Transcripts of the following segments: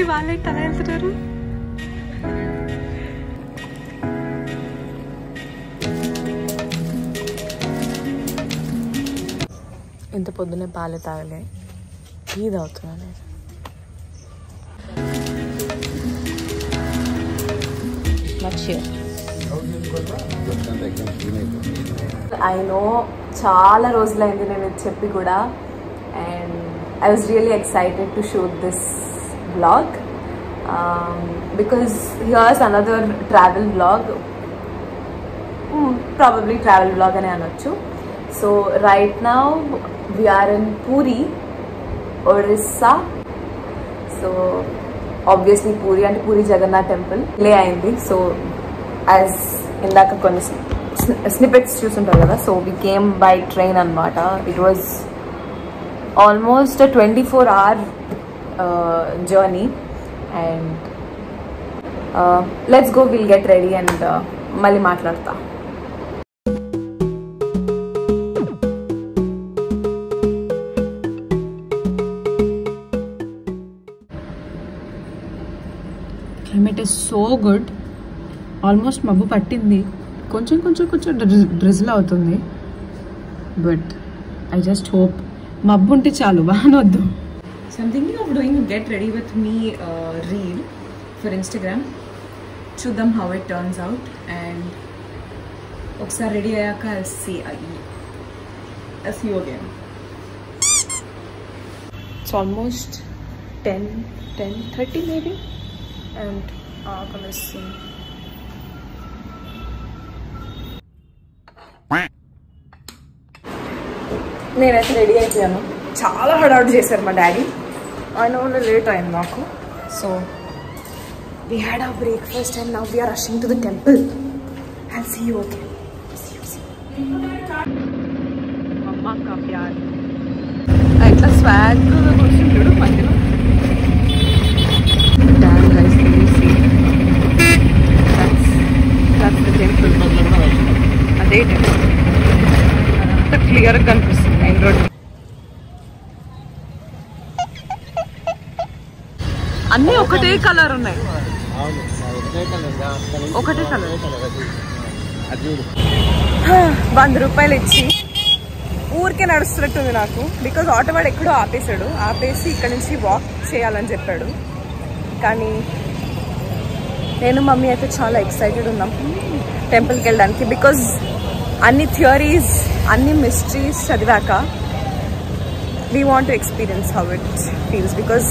వాళ్ళే తల వెళ్తున్నారు. ఇంత పొద్దునే పాలే తాగలే, టీ తాగుతున్నాను. ఐ నో చాలా రోజులైంది నేను చెప్పి కూడా, and I was really excited to shoot this vlog because here's another travel vlog, probably travel vlog ane anochu. So right now we are in Puri, Orissa. So obviously Puri and Puri Jagannath temple lay ayindi. So as indaka konni snippets chusuntaru kada, so we came by train anamata. It was almost a 24-hour journey, and let's go, we'll get ready and mali maatladta. Climate is so good. Almost mabbu pattindi, koncham drizzle avutundi, but I just hope మబ్బు ఉంటే చాలు, వానొద్దు. So I'm thinking of doing get ready with me reel for Instagram. చూద్దాం how it turns out, and ఒకసారి ready అయ్యాక see you again. It's almost 10:30 maybe, and నేనైతే ready అయిపోయాను. చాలా హడావుడి చేశారు మా డాడీ, ఆయన వల్ల లేట్ అయింది నాకు. So we had our breakfast and now we're rushing to the temple. I'll see you okay. మమ్మా కా ప్యార్ ఇట్లా స్వాగ్ కూర్చుంటాడు మధ్యలో. Damn guys, can you see that's the temple. అదే టెంపుల్ అంత క్లియర్గా కనిపిస్తుంది మెయిన్ రోడ్. అన్నీ ఒకటే కలర్ ఉన్నాయి, ఒకటే కలర్. 100 రూపాయలు ఇచ్చి ఊరికే నడుస్తున్నట్టుంది నాకు, బికాజ్ ఆటో వాడు ఎక్కడో ఆపేసి ఇక్కడ నుంచి వాక్ చేయాలని చెప్పాడు. కానీ నేను మమ్మీ అయితే చాలా ఎక్సైటెడ్ ఉన్నాం టెంపుల్కి వెళ్ళడానికి, బికాజ్ అన్ని థియరీస్, అన్ని మిస్టరీస్ చదివాక we want to experience how it feels, because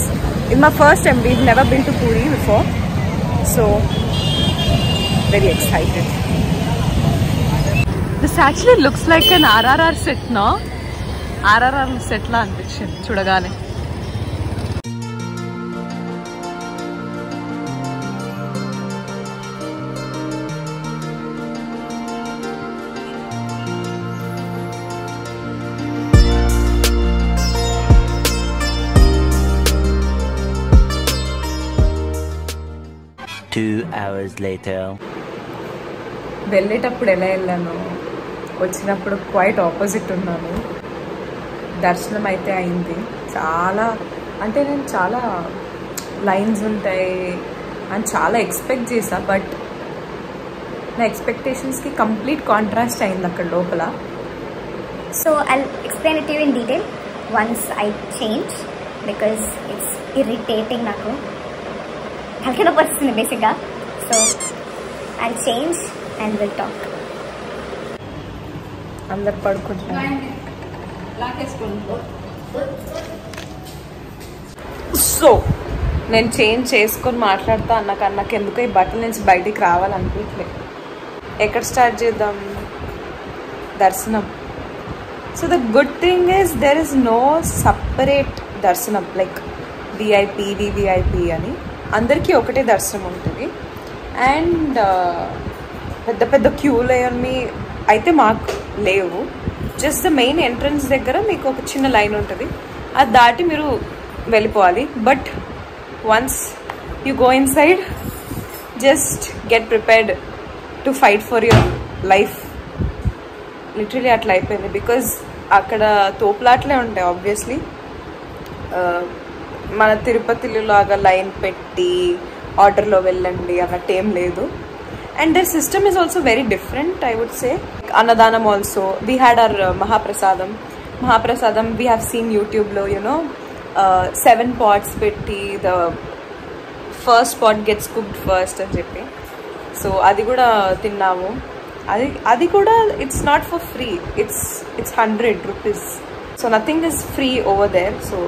in my first time we've never been to Puri before, so very excited. This actually looks like an RRR set, no? RRR set la anpichindi chudagane. Two hours later. వెళ్ళేటప్పుడు ఎలా వెళ్ళాను, వచ్చినప్పుడు quite opposite ఉన్నాను. దర్శనం అయితే అయింది. చాలా అంటే నేను చాలా లైన్స్ ఉంటాయి అని చాలా ఎక్స్పెక్ట్ చేసా, బట్ నా ఎక్స్పెక్టేషన్స్కి కంప్లీట్ కాంట్రాస్ట్ అయింది అక్కడ లోపల. So I'll explain it to you in detail once I change, because it's irritating నాకు. తలకాయ నొప్పి వస్తుంది బేసిక్గా. So I'll change and we'll talk. అందరు పడుకుంటున్నారు. సో నేను చేంజ్ చేసుకొని మాట్లాడుతా అన్నాక ఎందుకో ఈ బట్టల నుంచి బయటికి రావాలనిపించలేదు. ఎక్కడ స్టార్ట్ చేద్దాం? దర్శనం. So the good thing is there is no separate దర్శనం లైక్ విఐపి వివిఐపి అని. అందరికీ ఒకటే దర్శనం ఉంటుంది. అండ్ పెద్ద పెద్ద క్యూలు అవన్నీ అయితే మాకు లేవు. జస్ట్ ద మెయిన్ ఎంట్రన్స్ దగ్గర మీకు ఒక చిన్న లైన్ ఉంటుంది, అది దాటి మీరు వెళ్ళిపోవాలి. But once you go in side, just get prepared to fight for your life. Literally అట్లా అయిపోయింది. బికాజ్ అక్కడ తోపులాట్లే ఉంటాయి ఆబ్వియస్లీ. మన తిరుపతిలో లాగా లైన్ పెట్టి ఆర్డర్లో వెళ్ళండి అన్నట్టు ఏం లేదు. And their system is also very different I would say. Annadanam also we had our mahaprasadam we have seen యూట్యూబ్లో 7 pots పెట్టి the first pot gets cooked first అని చెప్పి. సో అది కూడా తిన్నాము. అది కూడా it's not for free, it's 100 rupees. So nothing is free over there. So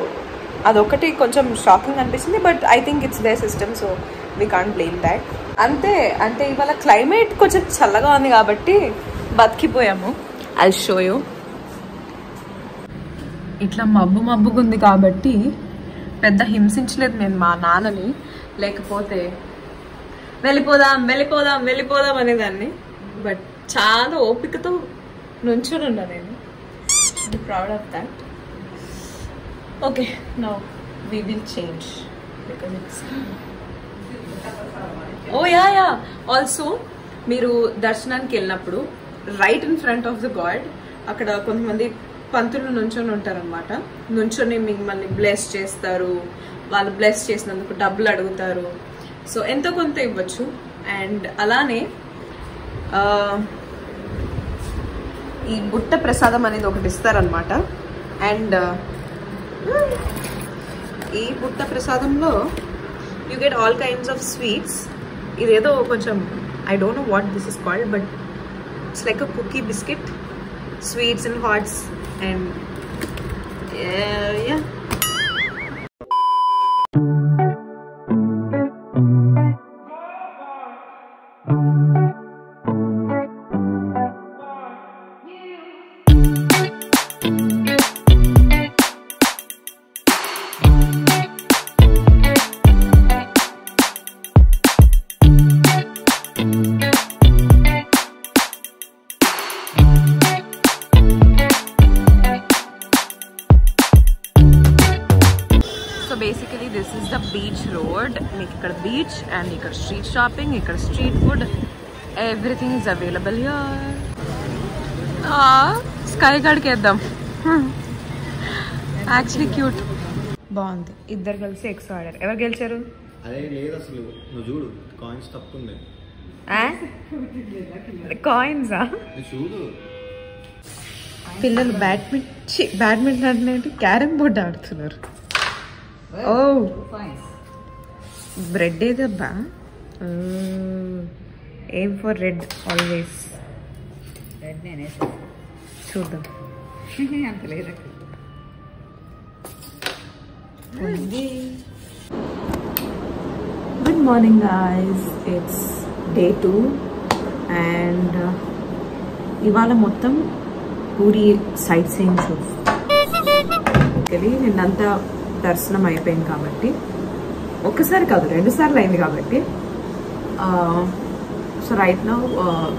అదొకటి కొంచెం షాకింగ్ అనిపించింది. But I think it's their system, so we can't blame that. అంతే. అంటే ఇవాళ క్లైమేట్ కొంచెం చల్లగా ఉంది కాబట్టి బతికిపోయాము. I show you. ఇట్లా మబ్బుగా ఉంది కాబట్టి పెద్ద హింసించలేదు నేను మా నాన్నని. లేకపోతే వెళ్ళిపోదాం అనేదాన్ని. బట్ చాలా ఓపికతో నుంచొని ఉన్నా నేను. Proud of that. Okay, now we will change because it's yeah. Also మీరు దర్శనానికి వెళ్ళినప్పుడు right in front of the God అక్కడ కొంతమంది పంతులు నుంచొని ఉంటారనమాట. నుంచొని మిమ్మల్ని బ్లెస్ చేస్తారు. వాళ్ళు బ్లెస్ చేసినందుకు డబ్బులు అడుగుతారు. సో ఎంతో కొంత ఇవ్వచ్చు. అండ్ అలానే ఈ బుట్ట ప్రసాదం అనేది ఒకటి ఇస్తారనమాట. అండ్ ఈ బుట్ట ప్రసాదంలో you get all kinds of sweets. ఇదేదో కొంచెం I don't know what this is called, but it's like a cookie biscuit, sweets and hots. And yeah. Basically this is the beach road. మీకు ఇక్కడ beach and ఇక్కడ street shopping, ఇక్కడ street food, everything is available here. Sky గార్డ్కి వేద్దాం. Actually cute, బాగుంది. ఇద్దరు కలిసి X ఆడారు. ఎవరు గెలిచారు? అదే లేదు అసలు. నువ్వు చూడు, కాయిన్స్ తప్పుంది. కాయిన్సా? చూడు, పిల్లలు బ్యాడ్మింటన్ అంటే క్యారమ్ బోర్డ్ ఆడుతున్నారు. ఓ బ్రెడ్ ఏదబ్బా. ఏం ఫర్ రెడ్ ఆల్వేస్. చూద్దాం. అంత లేదు. Good morning guys, it's day 2 and ఇవాళ మొత్తం పూరి సైట్ సీయింగ్ షోస్. నిన్నంతా దర్శనం అయిపోయింది కాబట్టి, ఒక్కసారి కాదు 2 సార్లు అయింది కాబట్టి. So right now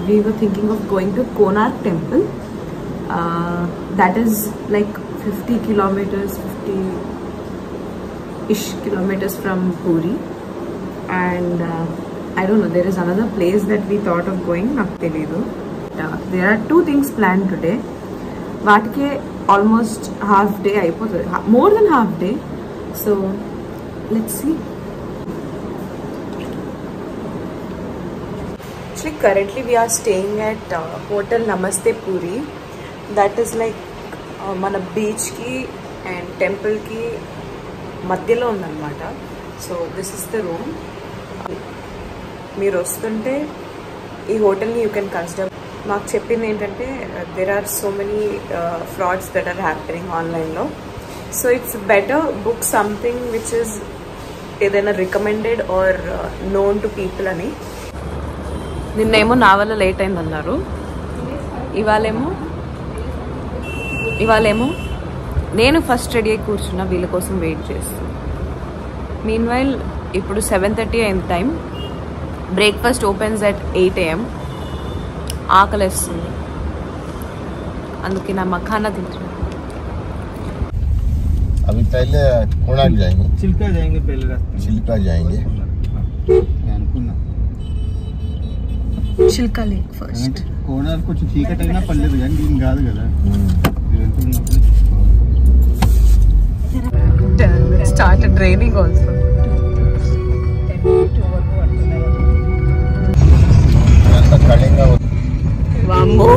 we were thinking of going to Konark temple. That is like 50 kilometers from Puri. And I don't know, there is another place that we thought of going. నాకు తెలీదు. There are 2 things planned today. వాటికే almost half day అయిపోతుంది, more than half day. So let's see. Actually currently we are staying at hotel Namaste Puri. That is like మన బీచ్కి and టెంపుల్కి మధ్యలో ఉందన్నమాట. So this is the room. మీరు వస్తుంటే ఈ హోటల్ని యూ కెన్ కన్సిడర్. మాకు చెప్పింది ఏంటంటే there are so many frauds that are happening ఆన్లైన్లో. So it's better book something which is ఏదైనా recommended or known to people అని. నిన్నేమో నా వల్ల లేట్ అయిందన్నారు, ఇవాళేమో నేను ఫస్ట్ రెడీ అయి కూర్చున్నా వీళ్ళ కోసం వెయిట్ చేస్తాను. మీన్ వైల్ ఇప్పుడు 7:30 అయింది time. Breakfast opens at 8 AM. ఆకలేస్తుంది, అందుకే నా మఖానా తింటున్నా. अभी पहले कोणार्क जाएंगे, चिल्का जाएंगे, पहले रास्ते चिल्का जाएंगे. Chilka lake first. కోణార్క్ కొంచెం చీకటి అయినా పర్లేదు కానీ దీని కాదు కదా. started raining also. వామ్మో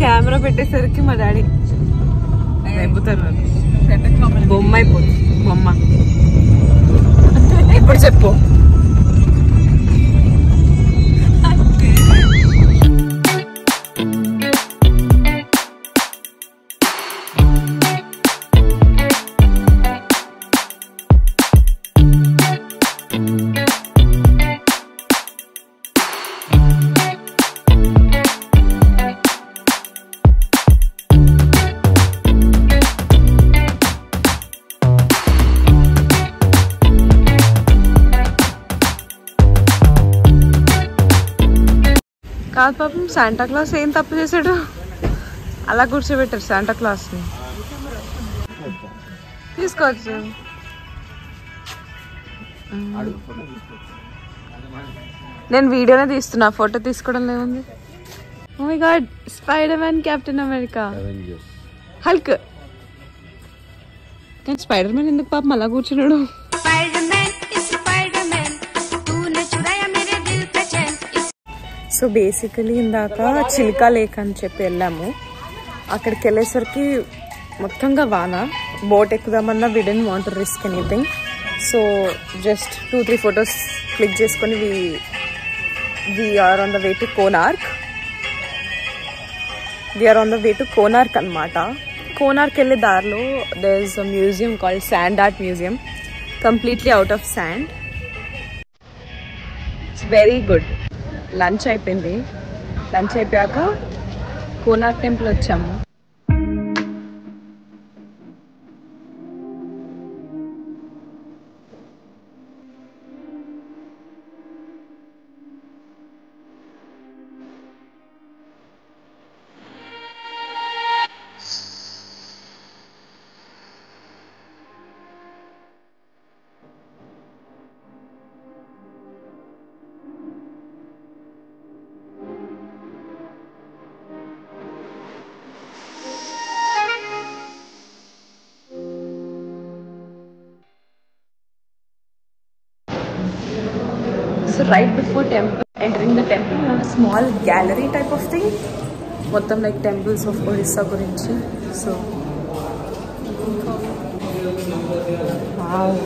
కెమెరా పెట్టేసరికి మా డాడీ అయిపోతారు బొమ్మ అయిపోతుంది బొమ్మ ఇప్పుడు చెప్పు కాదు పాపం శాంటా క్లాస్ ఏం తప్పు చేశాడు అలా కూర్చోబెట్టారు శాంటా క్లాస్ని తీసుకోవచ్చు నేను వీడియోనే తీస్తున్నా ఫోటో తీసుకోవడం లేవుంది oh my god Spider Man Captain America Hulk కానీ స్పైడర్ మ్యాన్ ఎందుకు పాపం అలా కూర్చున్నాడు సో బేసికలీ ఇందాక చిల్కా లేక్ అని చెప్పి వెళ్ళాము అక్కడికి వెళ్ళేసరికి మొత్తంగా వాన బోట్ ఎక్కుదామన్నా we don't want to risk anything so just 2-3 photos click చేసుకొని we are on the way to Konark అనమాట కోనార్క్ వెళ్ళే దారిలో there is a museum called sand art museum completely out of sand it's very good lunch అయిపోయింది lunch అయిపోయాక Konark temple వచ్చాము So right before entering the temple, we have a small gallery type of thing. Mottam like temples of Odisha gurinchi. So wow.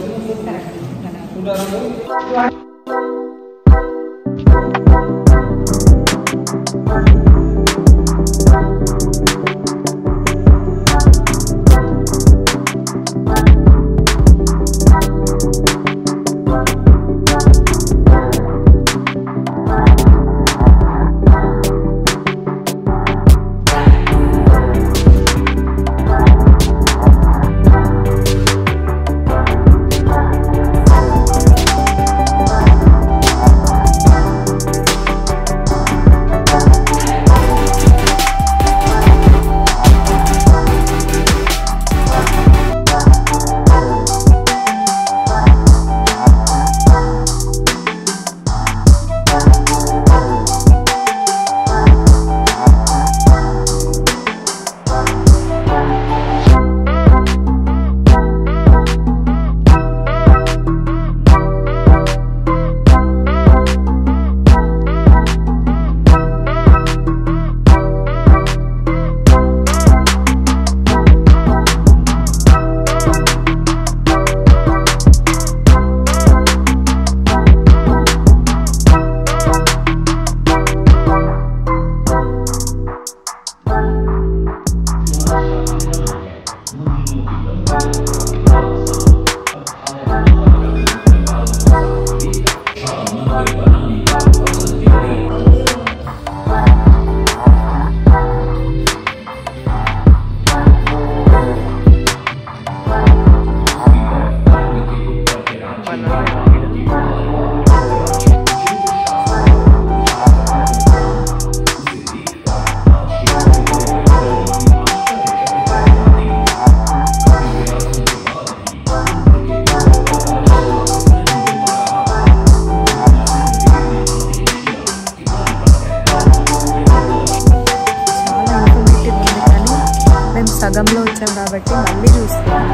సగంలో వచ్చాం కాబట్టి మళ్ళీ చూస్తాం,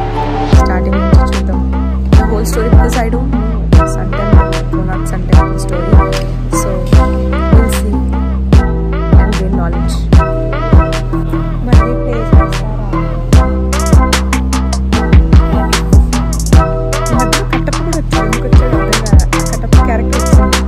starting నుంచి చూద్దాం. The whole story because I don't know sun temple, Konark sun temple story. So will see and gain knowledge. మళ్ళీ play చేస్తారా? మధ్యలో కట్టప్ప కూడా వచ్చాడు. ఇంకొచ్చాడు కట్టప్ప క్యారెక్టర్ వచ్చింది.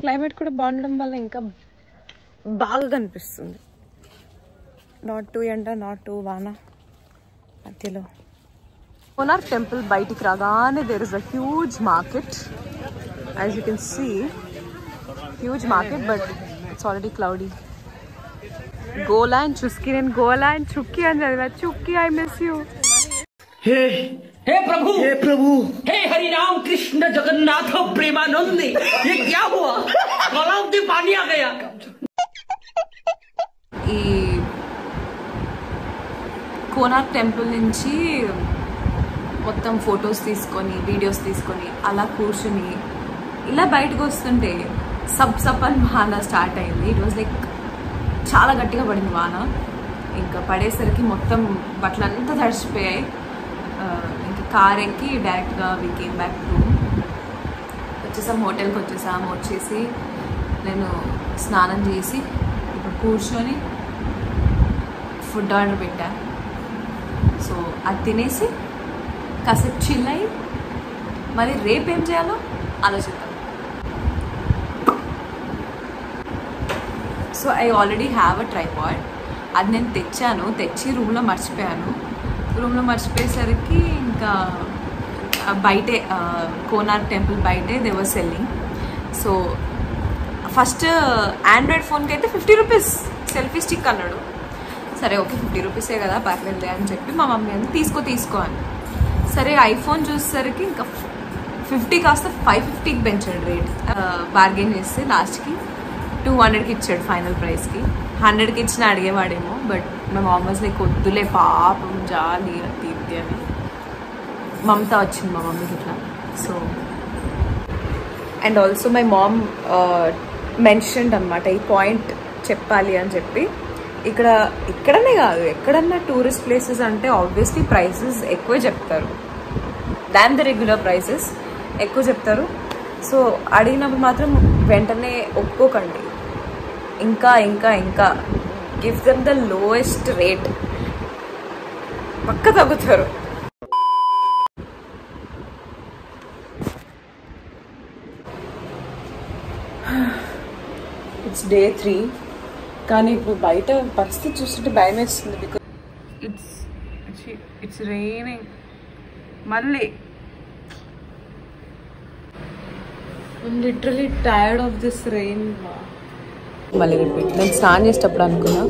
క్లైమేట్ కూడా బాగుండడం వల్ల ఇంకా బాగా కనిపిస్తుంది. నాట్ టూ ఎండ, నాట్ టూ వాన, మధ్యలో. కోనార్క్ టెంపుల్ బయటికి రాగానే there is a huge market. As you can see, huge market, but it's already cloudy. Gola and చుస్కి, నేను గోలా అండ్ చుక్కి అని చదివా. చుక్కి, ఐ మిస్ యూ. हे प्रभु, हे प्रभु, हे हरि राम कृष्ण जगन्नाथ प्रेमानंद, ये क्या हुआ? गलाव में पानी आ गया. ఈ కోనార్క్ టెంపుల్ నుంచి మొత్తం ఫొటోస్ తీసుకొని, వీడియోస్ తీసుకొని, అలా కూర్చుని ఇలా బయటకు వస్తుంటే సప్పని వాన స్టార్ట్ అయింది. ఇట్ వాజ్ లైక్ చాలా గట్టిగా పడింది వాన. ఇంకా పడేసరికి మొత్తం బట్టలంతా తడిచిపోయాయి. ఇంకా కార్ ఎక్కి డైరెక్ట్గా వి కేమ్ బ్యాక్ రూమ్ వచ్చేసాం. హోటల్కి వచ్చేసాము. వచ్చేసి నేను స్నానం చేసి ఇప్పుడు కూర్చొని ఫుడ్ ఆర్డర్ పెట్టా. సో అది తినేసి కాసేపు చిల్ అయ్యి మరి రేపు ఏం చేయాలో ఆలోచిద్దాం. So I already have a tripod. అది నేను తెచ్చి రూమ్లో మర్చిపోయాను. రూమ్లో మర్చిపోయేసరికి ఇంకా బయటే కోనార్క్ టెంపుల్ బయటే they were selling. So first Android ఫోన్కి అయితే 50 రూపీస్ సెల్ఫీ స్టిక్ అన్నాడు. సరే ఓకే 50 రూపీసే కదా పర్లేదులే అని చెప్పి మా మమ్మీ అని తీసుకో అని. సరే ఐఫోన్ చూసేసరికి ఇంకా 50 కాస్త 550కి పెంచాడు రేట్. బార్గెన్ చేస్తే లాస్ట్కి 200కి ఇచ్చాడు ఫైనల్ ప్రైస్కి. 100కి ఇచ్చిన అడిగేవాడేమో, బట్ మా మామ్ వాజ్ లైక్ వద్దులే పాపం జాలి అది అని. మమత వచ్చింది మా మమ్మీకి ఇట్లా. So and also my mom mentioned అనమాట, ఈ పాయింట్ చెప్పాలి అని చెప్పి. ఇక్కడనే కాదు, ఎక్కడన్నా టూరిస్ట్ ప్లేసెస్ అంటే ఆబ్వియస్లీ ప్రైసెస్ ఎక్కువే చెప్తారు దాన్ ద రెగ్యులర్ ప్రైసెస్, ఎక్కువ చెప్తారు. సో అడిగినప్పుడు మాత్రం వెంటనే ఒప్పుకోకండి. ఇంకా ఇంకా ఇంకా give them the lowest rate, పక్క తగ్గుతారు. ఇట్స్ డే 3, కానీ ఇప్పుడు బయట పరిస్థితి చూస్తుంటే భయం వేస్తుంది. బికాస్ ఇట్స్ రైనింగ్ మళ్ళీ. I'm literally tired of this rain. మళ్ళీ రిపీట్. నేను స్నానం చేసేటప్పుడు అనుకున్నా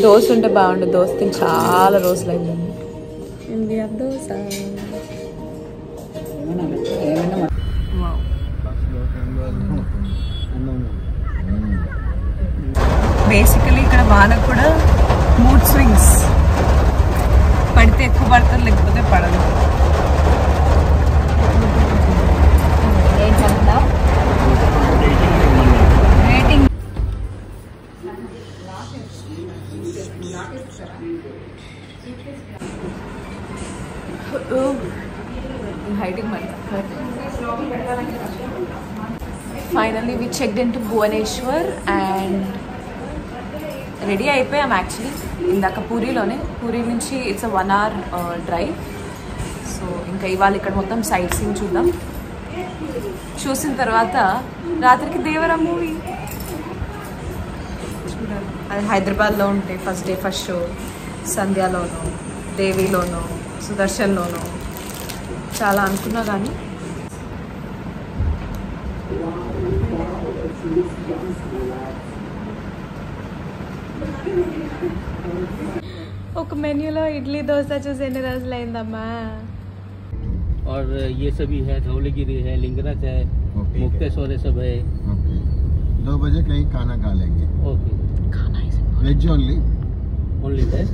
దోశ ఉంటే బాగుండే, దోశ తిని చాలా రోజులు అయింది. ఇండియా దోశ. బేసికలీ ఇక్కడ వాన కూడా మూడ్ స్వింగ్స్, పడితే ఎక్కువ పడతారు లేకపోతే పడదు. hiding money. Finally, we checked into Bhubaneswar and ready అయిపోయాం యాక్చువల్లీ. ఇందాక పూరీలోనే, పూరీ నుంచి it's a 1 hour drive. So ఇంకా ఇవాళ ఇక్కడ మొత్తం సైట్ సీయింగ్ చూద్దాం. చూసిన తర్వాత రాత్రికి దేవరా మూవీ చూడాలి. అది హైదరాబాద్లో ఉంటే ఫస్ట్ డే ఫస్ట్ షో సంధ్యాలోనో, దేవిలోనో, సుదర్శన్లోనో చాలా అనుకున్నా కానీ ఒక మెన్యూలో ఇడ్లీ దోశ చూసి ఎన్ని రోజులు అయిందమ్మా. और ये सभी है, धौलीगिरी है, लिंगराज है, मुक्तेश्वर है, सब है. 2 बजे कहीं खाना खा लेंगे. ओके. खाना veg only. Only veg.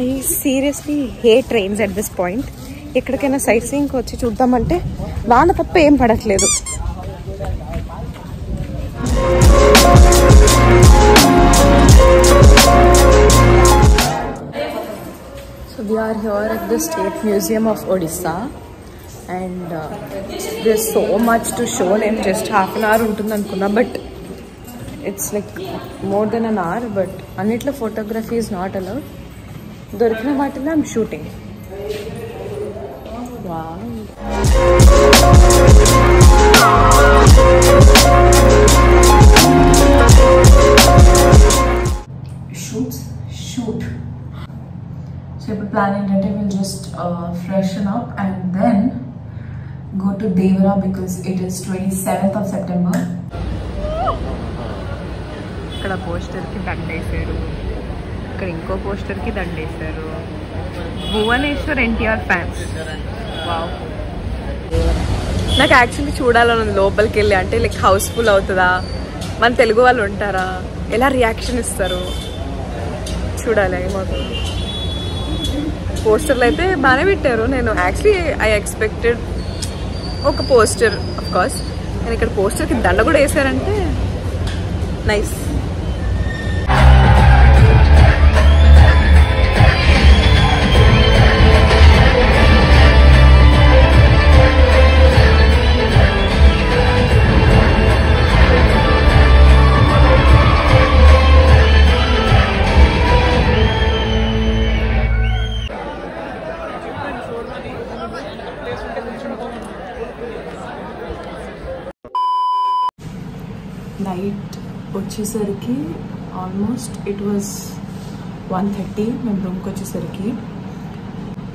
I seriously hate trains at this point. ఎక్కడికైనా సైట్ సీయింగ్కి వచ్చి చూద్దామంటే వాన తప్ప ఏం పడట్లేదు. So we are here at the State Museum of Odisha and there's so much to show. నేను just half an hour ఉంటుంది అనుకున్నా, but it's like more than an hour. But అన్నిట్లో photography is not allowed. దొరికిన వాటిలో I'm shooting. Wow. Shoot. So ఇప్పుడు plan ఏంటంటే we'll just freshen up and then go to Devara because it is 27th of September. ఇక్కడ పోస్టర్కి దండేశారు, ఇక్కడ ఇంకో పోస్టర్కి దండేశారు. Bhubaneswar NTR fans. Wow. నాకు actually చూడాలని ఉంది లోపలికి వెళ్ళి. అంటే లైక్ హౌస్ఫుల్ అవుతుందా, మన తెలుగు వాళ్ళు ఉంటారా, ఎలా రియాక్షన్ ఇస్తారు చూడాలి. ఏమవుతుంది. పోస్టర్లు అయితే బాగానే పెట్టారు. నేను యాక్చువల్లీ ఐ ఎక్స్పెక్టెడ్ ఒక పోస్టర్ ఆఫ్ కోర్స్, కానీ ఇక్కడ పోస్టర్కి దండ కూడా వేసారంటే నైస్. నైట్ వచ్చేసరికి ఆల్మోస్ట్ ఇట్ వాజ్ 1:30 మేము రూమ్కి వచ్చేసరికి.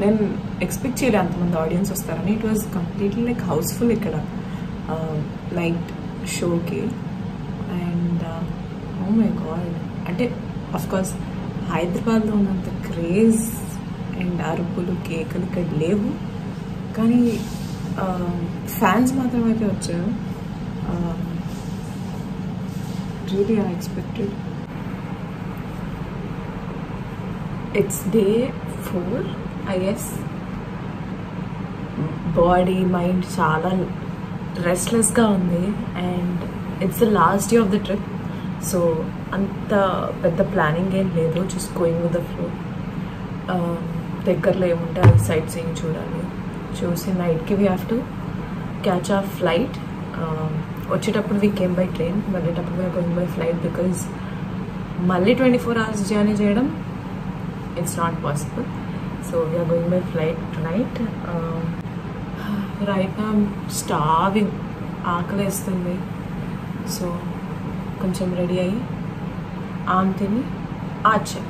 నేను ఎక్స్పెక్ట్ చేయలే అంతమంది ఆడియన్స్ వస్తారని. It was completely like house full ఇక్కడ నైట్ షోకి. అండ్ ఓ మై గాడ్, అంటే అఫ్కోర్స్ హైదరాబాద్లో ఉన్నంత క్రేజ్ అండ్ అరుపులు కేకలు ఇక్కడ లేవు, కానీ ఫ్యాన్స్ మాత్రం అయితే వచ్చారు. Really unexpected. It's day 4, I guess. Body, mind చాలా రెస్ట్లెస్గా ఉంది. And it's the last day of the trip. So అంత పెద్ద ప్లానింగ్ ఏం లేదు, just going with the flow. దగ్గరలో ఏముంటే అది సైట్ సీయింగ్ చూడాలి. చూసి నైట్కి we have to catch a flight. వచ్చేటప్పుడు వీ కేమ్ బై ట్రైన్, వెళ్ళేటప్పుడు we going by flight because మళ్ళీ 24 hours జర్నీ చేయడం it's not possible. So we're going by flight right. Right నా స్టావింగ్, ఆకలేస్తుంది. సో కొంచెం రెడీ అయ్యి ఆమ్ తిని ఆచే.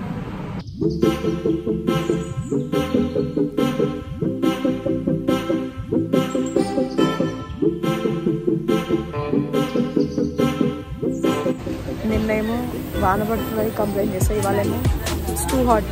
నిన్నేమో వాన పడుతుందని కంప్లైంట్ చేస్తాయి, ఇవాళేమో ఇట్స్ టూ హాట్.